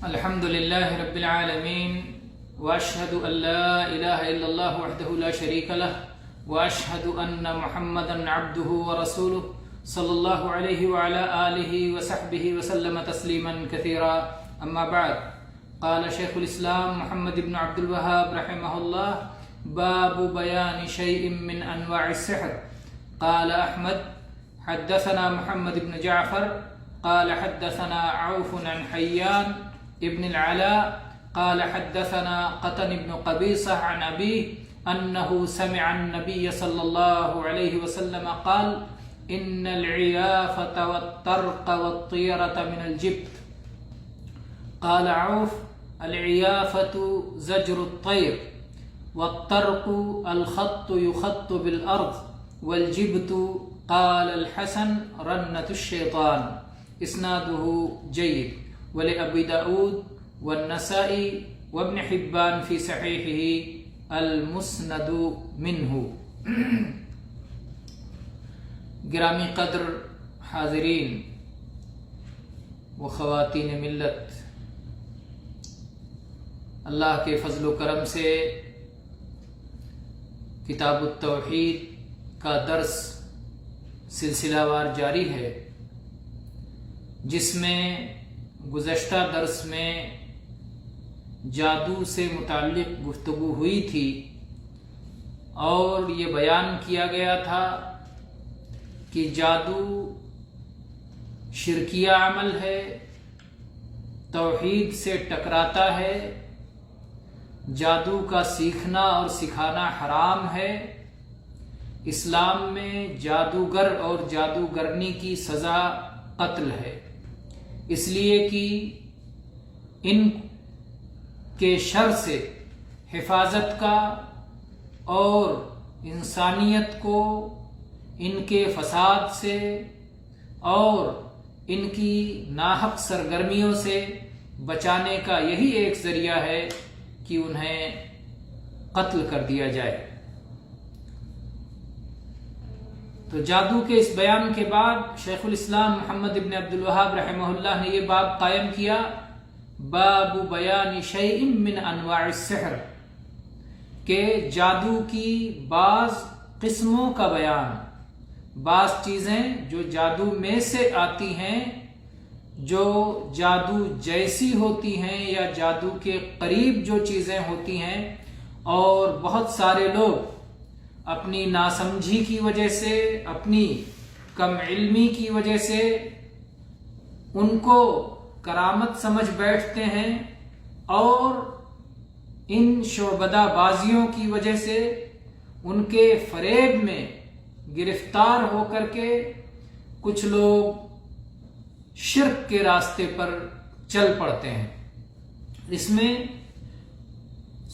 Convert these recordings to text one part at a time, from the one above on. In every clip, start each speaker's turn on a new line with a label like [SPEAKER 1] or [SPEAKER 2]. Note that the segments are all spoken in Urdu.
[SPEAKER 1] الحمد لله رب العالمين وأشهد أن لا إله إلا الله وحده لا شريك له وأشهد أن محمدا عبده ورسوله صلى الله عليه وعلى آله وصحبه وسلم تسليما كثيرا. أما بعد، قال شيخ الإسلام محمد بن عبد الوهاب رحمه الله: باب بيان شيء من أنواع السحر. قال أحمد: حدثنا محمد بن جعفر قال حدثنا عوف عن حيان ابن العلاء قال حدثنا قتن بن قبيصة عن أبيه أنه سمع النبي صلى الله عليه وسلم قال: إن العيافة والطرق والطيرة من الجبت. قال عوف: العيافة زجر الطير، والطرق الخط يخط بالأرض، والجبت قال الحسن رنة الشيطان. اسناده جيد، ولأبي داود والنسائي وابن حبان في صحيحه المسند منه. گرامی قدر حاضرین و خواتین ملت، اللہ کے فضل و کرم سے کتاب التوحید کا درس سلسلہ وار جاری ہے، جس میں گزشتہ درس میں جادو سے متعلق گفتگو ہوئی تھی اور یہ بیان کیا گیا تھا کہ جادو شرکیہ عمل ہے، توحید سے ٹکراتا ہے، جادو کا سیکھنا اور سکھانا حرام ہے، اسلام میں جادوگر اور جادوگرنی کی سزا قتل ہے، اس لیے کہ ان کے شر سے حفاظت کا اور انسانیت کو ان کے فساد سے اور ان کی ناحق سرگرمیوں سے بچانے کا یہی ایک ذریعہ ہے کہ انہیں قتل کر دیا جائے. تو جادو کے اس بیان کے بعد شیخ الاسلام محمد ابن عبد الوہاب رحمہ اللہ نے یہ باب قائم کیا: باب بیان شیء من انواع السحر، کہ جادو کی بعض قسموں کا بیان، بعض چیزیں جو جادو میں سے آتی ہیں، جو جادو جیسی ہوتی ہیں یا جادو کے قریب جو چیزیں ہوتی ہیں، اور بہت سارے لوگ اپنی ناسمجھی کی وجہ سے، اپنی کم علمی کی وجہ سے ان کو کرامت سمجھ بیٹھتے ہیں، اور ان شعبدہ بازیوں کی وجہ سے ان کے فریب میں گرفتار ہو کر کے کچھ لوگ شرک کے راستے پر چل پڑتے ہیں. اس میں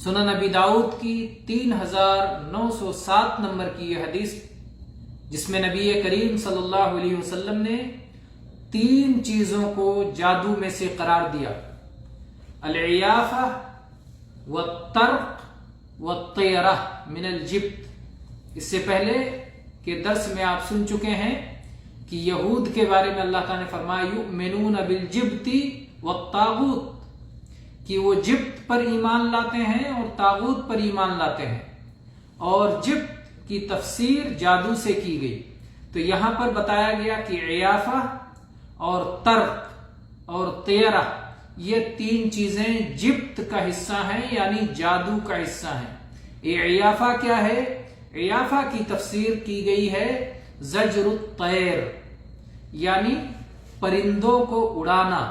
[SPEAKER 1] سنن ابی داؤد کی 3907 نمبر کی یہ حدیث، جس میں نبی کریم صلی اللہ علیہ وسلم نے 3 چیزوں کو جادو میں سے قرار دیا: العیافہ والطرق والطیرہ من الجبت. اس سے پہلے کہ درس میں آپ سن چکے ہیں کہ یہود کے بارے میں اللہ تعالیٰ نے فرمایا: یؤمنون بالجبت والطاغوت، کہ وہ جبت پر ایمان لاتے ہیں اور طاغوت پر ایمان لاتے ہیں، اور جبت کی تفسیر جادو سے کی گئی. تو یہاں پر بتایا گیا کہ عیافہ اور طرق اور طیرہ یہ 3 چیزیں جبت کا حصہ ہیں، یعنی جادو کا حصہ ہیں. یہ عیافہ کیا ہے؟ عیافہ کی تفسیر کی گئی ہے زجر الطیر، یعنی پرندوں کو اڑانا.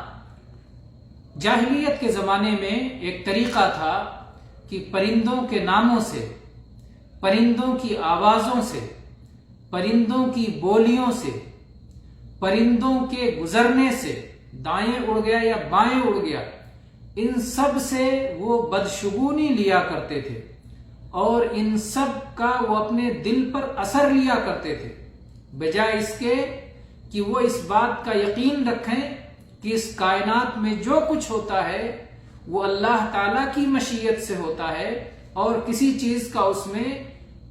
[SPEAKER 1] جاہلیت کے زمانے میں ایک طریقہ تھا کہ پرندوں کے ناموں سے، پرندوں کی آوازوں سے، پرندوں کی بولیوں سے، پرندوں کے گزرنے سے، دائیں اڑ گیا یا بائیں اڑ گیا، ان سب سے وہ بدشگونی لیا کرتے تھے، اور ان سب کا وہ اپنے دل پر اثر لیا کرتے تھے، بجائے اس کے کہ وہ اس بات کا یقین رکھیں کہ اس کائنات میں جو کچھ ہوتا ہے وہ اللہ تعالیٰ کی مشیت سے ہوتا ہے، اور کسی چیز کا اس میں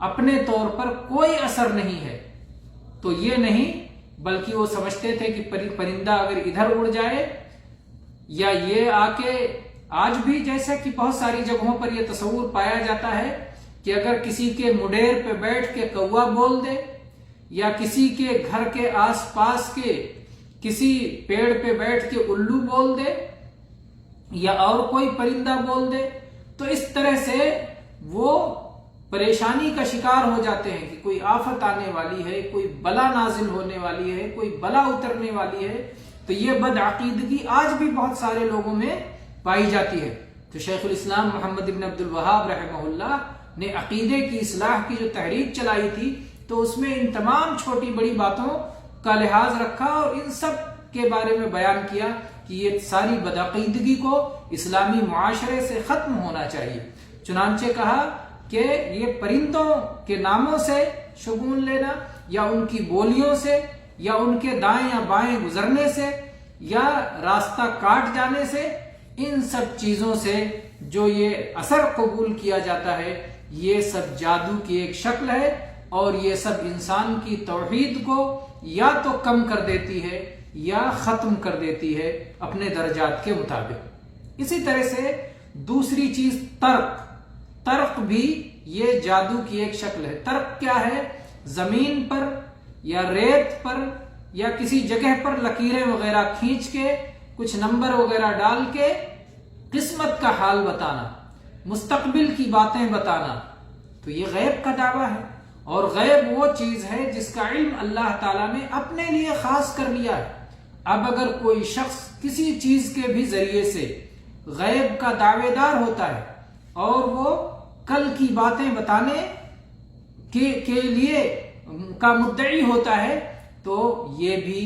[SPEAKER 1] اپنے طور پر کوئی اثر نہیں ہے. تو یہ نہیں، بلکہ وہ سمجھتے تھے کہ پرندہ اگر ادھر اڑ جائے یا یہ آ کے آج بھی جیسا کہ بہت ساری جگہوں پر یہ تصور پایا جاتا ہے کہ اگر کسی کے مڈیر پہ بیٹھ کے کوا بول دے یا کسی کے گھر کے آس پاس کے کسی پیڑ پہ بیٹھ کے الو بول دے یا اور کوئی پرندہ بول دے تو اس طرح سے وہ پریشانی کا شکار ہو جاتے ہیں کہ کوئی آفت آنے والی ہے، کوئی بلا نازل ہونے والی ہے، کوئی بلا اترنے والی ہے. تو یہ بدعقیدگی آج بھی بہت سارے لوگوں میں پائی جاتی ہے. تو شیخ الاسلام محمد ابن عبد الوہاب رحمہ اللہ نے عقیدے کی اصلاح کی جو تحریک چلائی تھی تو اس میں ان تمام چھوٹی بڑی باتوں کا لحاظ رکھا اور ان سب کے بارے میں بیان کیا کہ یہ ساری بدعقیدگی کو اسلامی معاشرے سے ختم ہونا چاہیے. چنانچہ کہا کہ یہ پرندوں کے ناموں سے شگون لینا یا ان کی بولیوں سے یا ان کے دائیں یا بائیں گزرنے سے یا راستہ کاٹ جانے سے، ان سب چیزوں سے جو یہ اثر قبول کیا جاتا ہے یہ سب جادو کی ایک شکل ہے اور یہ سب انسان کی توحید کو یا تو کم کر دیتی ہے یا ختم کر دیتی ہے اپنے درجات کے مطابق. اسی طرح سے دوسری چیز ترق بھی یہ جادو کی ایک شکل ہے. ترق کیا ہے؟ زمین پر یا ریت پر یا کسی جگہ پر لکیریں وغیرہ کھینچ کے کچھ نمبر وغیرہ ڈال کے قسمت کا حال بتانا، مستقبل کی باتیں بتانا. تو یہ غیب کا دعویٰ ہے اور غیب وہ چیز ہے جس کا علم اللہ تعالیٰ نے اپنے لیے خاص کر لیا ہے. اب اگر کوئی شخص کسی چیز کے بھی ذریعے سے غیب کا دعوے دار ہوتا ہے اور وہ کل کی باتیں بتانے کے لیے کا مدعی ہوتا ہے تو یہ بھی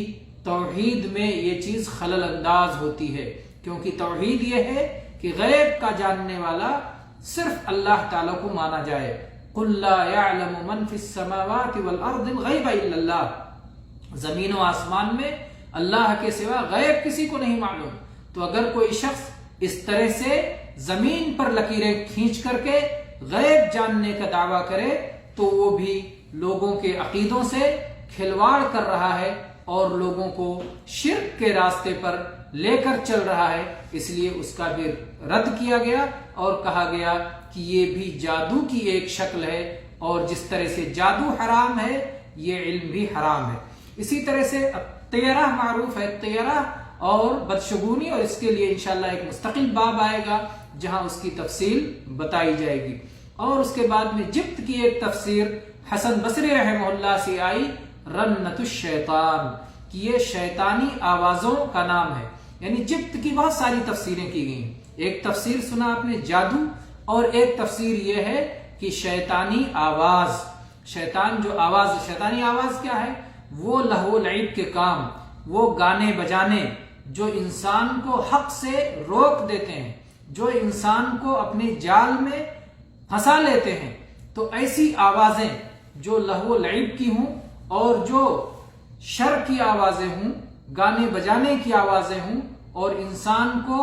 [SPEAKER 1] توحید میں یہ چیز خلل انداز ہوتی ہے، کیونکہ توحید یہ ہے کہ غیب کا جاننے والا صرف اللہ تعالیٰ کو مانا جائے. قُلْ لَا يَعْلَمُ مَنْ فِي السَّمَاوَاتِ وَالْأَرْضِ الْغَيْبَ إِلَّا اللَّهُ. زمین و آسمان میں اللہ کے سوا غیب کسی کو نہیں معلوم. تو اگر کوئی شخص اس طرح سے زمین پر لکیریں کھینچ کر کے غیب جاننے کا دعویٰ کرے تو وہ بھی لوگوں کے عقیدوں سے کھلواڑ کر رہا ہے اور لوگوں کو شرک کے راستے پر لے کر چل رہا ہے. اس لیے اس کا بھی رد کیا گیا اور کہا گیا کہ یہ بھی جادو کی ایک شکل ہے اور جس طرح سے جادو حرام ہے یہ علم بھی حرام ہے. اسی طرح سے طیرہ معروف ہے، طیرہ اور بدشگونی، اور اس کے لیے انشاءاللہ ایک مستقل باب آئے گا جہاں اس کی تفصیل بتائی جائے گی. اور اس کے بعد میں جبت کی ایک تفسیر حسن بصری رحمہ اللہ سے آئی، رنت الشیطان، کہ یہ شیطانی آوازوں کا نام ہے. یعنی جبت کی بہت ساری تفسیریں کی گئی. ایک تفسیر سنا آپ نے جادو، اور ایک تفسیر یہ ہے کہ شیطانی آواز. شیطان جو آواز، شیطانی آواز کیا ہے؟ وہ لہو لعب کے کام، وہ گانے بجانے جو انسان کو حق سے روک دیتے ہیں، جو انسان کو اپنے جال میں پھنسا لیتے ہیں. تو ایسی آوازیں جو لہو لعب کی ہوں اور جو شر کی آوازیں ہوں، گانے بجانے کی آوازیں ہوں اور انسان کو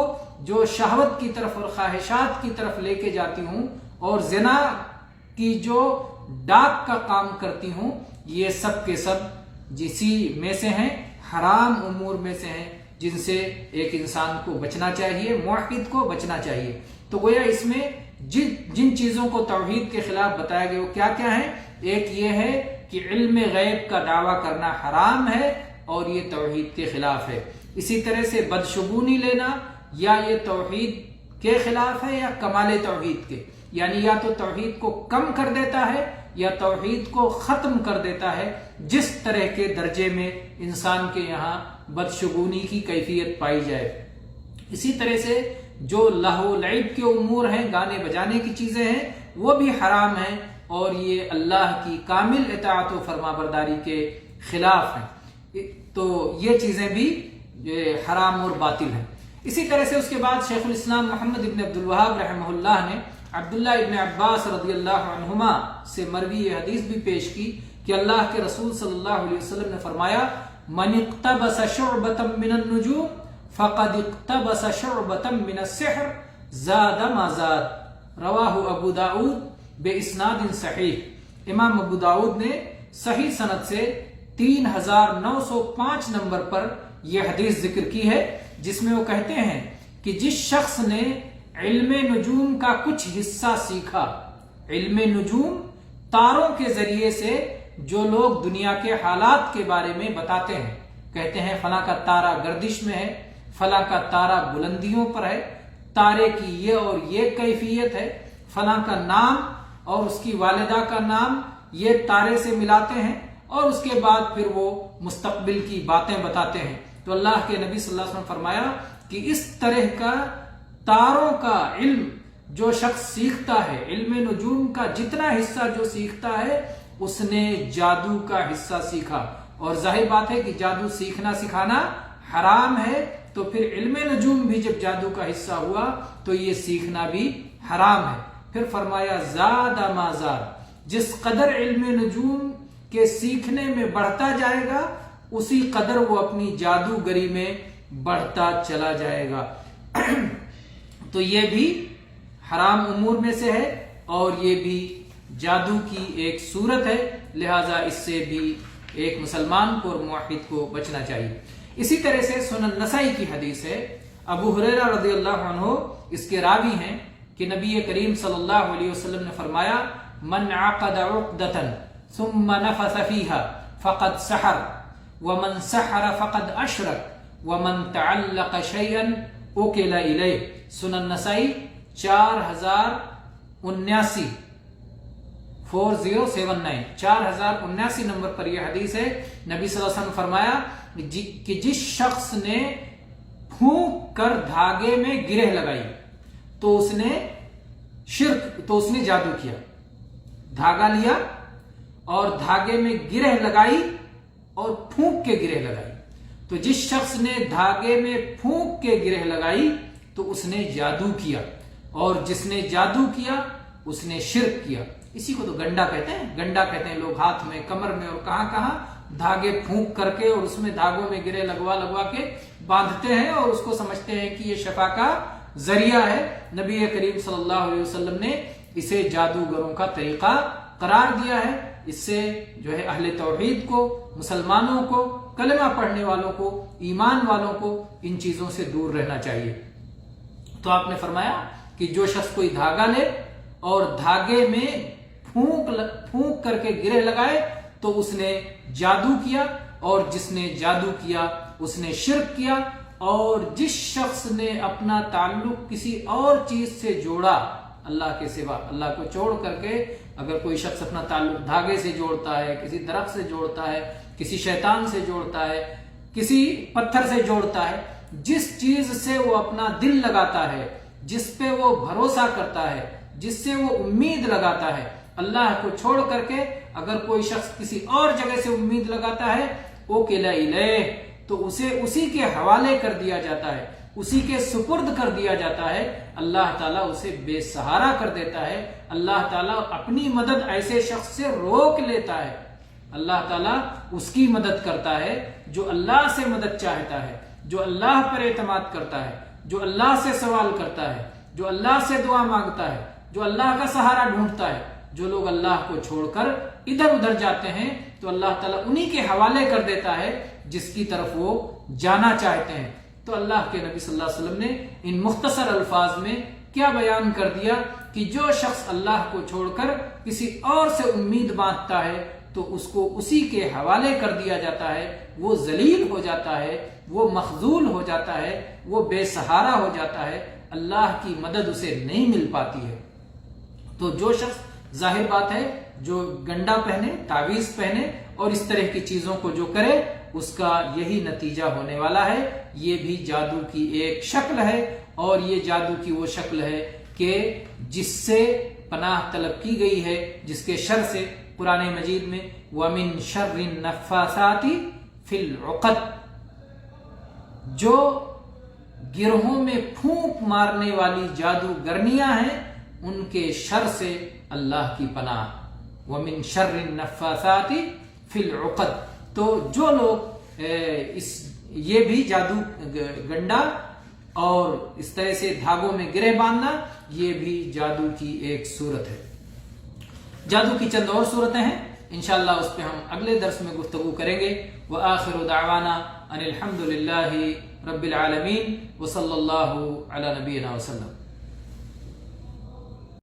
[SPEAKER 1] جو شہوت کی طرف اور خواہشات کی طرف لے کے جاتی ہوں اور زنا کی جو ڈاک کا کام کرتی ہوں، یہ سب کے سب جسی میں سے ہیں، حرام امور میں سے ہیں جن سے ایک انسان کو بچنا چاہیے، موحد کو بچنا چاہیے. تو گویا اس میں جن چیزوں کو توحید کے خلاف بتایا گیا وہ کیا کیا ہیں؟ ایک یہ ہے کہ علم غیب کا دعویٰ کرنا حرام ہے اور یہ توحید کے خلاف ہے. اسی طرح سے بدشگونی لینا یا یہ توحید کے خلاف ہے یا کمال توحید کے، یعنی یا تو توحید کو کم کر دیتا ہے یا توحید کو ختم کر دیتا ہے، جس طرح کے درجے میں انسان کے یہاں بدشگونی کی کیفیت پائی جائے. اسی طرح سے جو لہو لعب کے امور ہیں، گانے بجانے کی چیزیں ہیں، وہ بھی حرام ہیں اور یہ اللہ کی کامل اطاعت و فرما برداری کے خلاف ہیں. تو یہ چیزیں بھی حرام اور باطل ہیں. اسی طرح سے اس کے بعد شیخ الاسلام محمد ابن عبد الوہاب رحمہ اللہ نے عبداللہ ابن عباس رضی اللہ عنہما سے مروی یہ حدیث بھی پیش کی کہ اللہ کے رسول صلی اللہ علیہ وسلم نے فرمایا، من اقتبس شعبۃ من النجوم فقد اقتبس شعبۃ من السحر زاد ما زاد. رواہ ابو داؤد باسناد صحیح. امام ابو داؤد نے صحیح سند سے 3905 نمبر پر یہ حدیث ذکر کی ہے جس میں وہ کہتے ہیں کہ جس شخص نے علم نجوم کا کچھ حصہ سیکھا، علم نجوم تاروں کے ذریعے سے جو لوگ دنیا کے حالات کے بارے میں بتاتے ہیں، کہتے ہیں فلاں کا تارا گردش میں ہے، فلاں کا تارا بلندیوں پر ہے، تارے کی یہ اور یہ کیفیت ہے، فلاں کا نام اور اس کی والدہ کا نام یہ تارے سے ملاتے ہیں، اور اس کے بعد پھر وہ مستقبل کی باتیں بتاتے ہیں۔ تو اللہ کے نبی صلی اللہ علیہ وسلم فرمایا کہ اس طرح کا تاروں کا علم جو شخص سیکھتا ہے، علم نجوم کا جتنا حصہ جو سیکھتا ہے، اس نے جادو کا حصہ سیکھا۔ اور ظاہر بات ہے کہ جادو سیکھنا سکھانا حرام ہے، تو پھر علم نجوم بھی جب جادو کا حصہ ہوا تو یہ سیکھنا بھی حرام ہے۔ پھر فرمایا زاد ما زاد، جس قدر علم نجوم کے سیکھنے میں بڑھتا جائے گا اسی قدر وہ اپنی جادوگری میں بڑھتا چلا جائے گا۔ تو یہ بھی حرام امور میں سے ہے اور یہ بھی جادو کی ایک صورت ہے، لہذا اس سے بھی ایک مسلمان کو اور موحد کو بچنا چاہیے۔ اسی طرح سے سنن نسائی کی حدیث ہے، ابو ہریرہ رضی اللہ عنہ اس کے راوی ہیں کہ نبی کریم صلی اللہ علیہ وسلم نے فرمایا من عقد عقدة ثم نفث فيها فقد سحر ومن سحر فقد اشرك ومن تعلق شيئا اوکل الیہ۔ سنن نسائی 4079 4079 نمبر پر یہ حدیث ہے۔ نبی صلی اللہ علیہ وسلم فرمایا کہ جس شخص نے پھونک کر دھاگے میں گرہ لگائی تو اس نے جادو کیا۔ دھاگا لیا اور دھاگے میں گرہ لگائی اور پھونک کے گرہ لگائی، تو جس شخص نے دھاگے میں پھونک کے گرہ لگائی تو اس نے جادو کیا، اور جس نے جادو کیا اس نے شرک کیا۔ اسی کو تو گنڈا کہتے ہیں، گنڈا کہتے ہیں لوگ ہاتھ میں، کمر میں اور کہاں کہاں دھاگے پھونک کر کے اور اس میں دھاگوں میں گرے لگوا کے باندھتے ہیں اور اس کو سمجھتے ہیں کہ یہ شفا کا ذریعہ ہے۔ نبی کریم صلی اللہ علیہ وسلم نے اسے جادوگروں کا طریقہ قرار دیا ہے۔ اس سے جو ہے اہل توحید کو، مسلمانوں کو، کلمہ پڑھنے والوں کو، ایمان والوں کو ان چیزوں سے دور رہنا چاہیے۔ تو آپ نے فرمایا کہ جو شخص کوئی دھاگا لے اور دھاگے میں پھونک کر کے گرہ لگائے تو اس نے جادو کیا، اور جس نے جادو کیا اس نے شرک کیا، اور جس شخص نے اپنا تعلق کسی اور چیز سے جوڑا اللہ کے سوا، اللہ کو چھوڑ کر کے اگر کوئی شخص اپنا تعلق دھاگے سے جوڑتا ہے، کسی درخت سے جوڑتا ہے، کسی شیطان سے جوڑتا ہے، کسی پتھر سے جوڑتا ہے، جس چیز سے وہ اپنا دل لگاتا ہے، جس پہ وہ بھروسہ کرتا ہے، جس سے وہ امید لگاتا ہے، اللہ کو چھوڑ کر کے اگر کوئی شخص کسی اور جگہ سے امید لگاتا ہے اوکل الیہ، تو اسے اسی کے حوالے کر دیا جاتا ہے، اسی کے سپرد کر دیا جاتا ہے۔ اللہ تعالیٰ اسے بے سہارا کر دیتا ہے، اللہ تعالیٰ اپنی مدد ایسے شخص سے روک لیتا ہے، اللہ تعالیٰ اس کی مدد کرتا ہے جو اللہ سے مدد چاہتا ہے، جو اللہ پر اعتماد کرتا ہے، جو اللہ سے سوال کرتا ہے، جو اللہ سے دعا مانگتا ہے، جو اللہ کا سہارا ڈھونڈتا ہے۔ جو لوگ اللہ کو چھوڑ کر ادھر ادھر جاتے ہیں تو اللہ تعالیٰ انہی کے حوالے کر دیتا ہے جس کی طرف وہ جانا چاہتے ہیں۔ تو اللہ کے نبی صلی اللہ علیہ وسلم نے ان مختصر الفاظ میں کیا بیان کر دیا کہ جو شخص اللہ کو چھوڑ کر کسی اور سے امید باندھتا ہے تو اس کو اسی کے حوالے کر دیا جاتا ہے، وہ ذلیل ہو جاتا ہے، وہ مخذول ہو جاتا ہے، وہ بے سہارا ہو جاتا ہے، اللہ کی مدد اسے نہیں مل پاتی ہے۔ تو جو شخص ظاہر بات ہے جو گنڈا پہنے، تعویذ پہنے اور اس طرح کی چیزوں کو جو کرے اس کا یہی نتیجہ ہونے والا ہے۔ یہ بھی جادو کی ایک شکل ہے، اور یہ جادو کی وہ شکل ہے کہ جس سے پناہ طلب کی گئی ہے، جس کے شر سے قرآن مجید میں وَمِن شَرِّ النَّفَّاثَاتِ فِي الْعُقَدِ، جو گرہوں میں پھونک مارنے والی جادوگرنیاں ہیں ان کے شر سے اللہ کی پناہ۔ وَمِن شَرِّ النَّفَّاثَاتِ فِي الْعُقَدِ، تو جو لوگ یہ بھی جادو گنڈا اور اس طرح سے دھاگوں میں گرہ باندھنا یہ بھی جادو کی ایک صورت ہے۔ جادو کی چند اور صورتیں ہیں، انشاءاللہ اس پہ ہم اگلے درس میں گفتگو کریں گے۔ وآخر دعوانا ان الحمد للہ رب العالمین وصلی اللہ علی نبینا وسلم.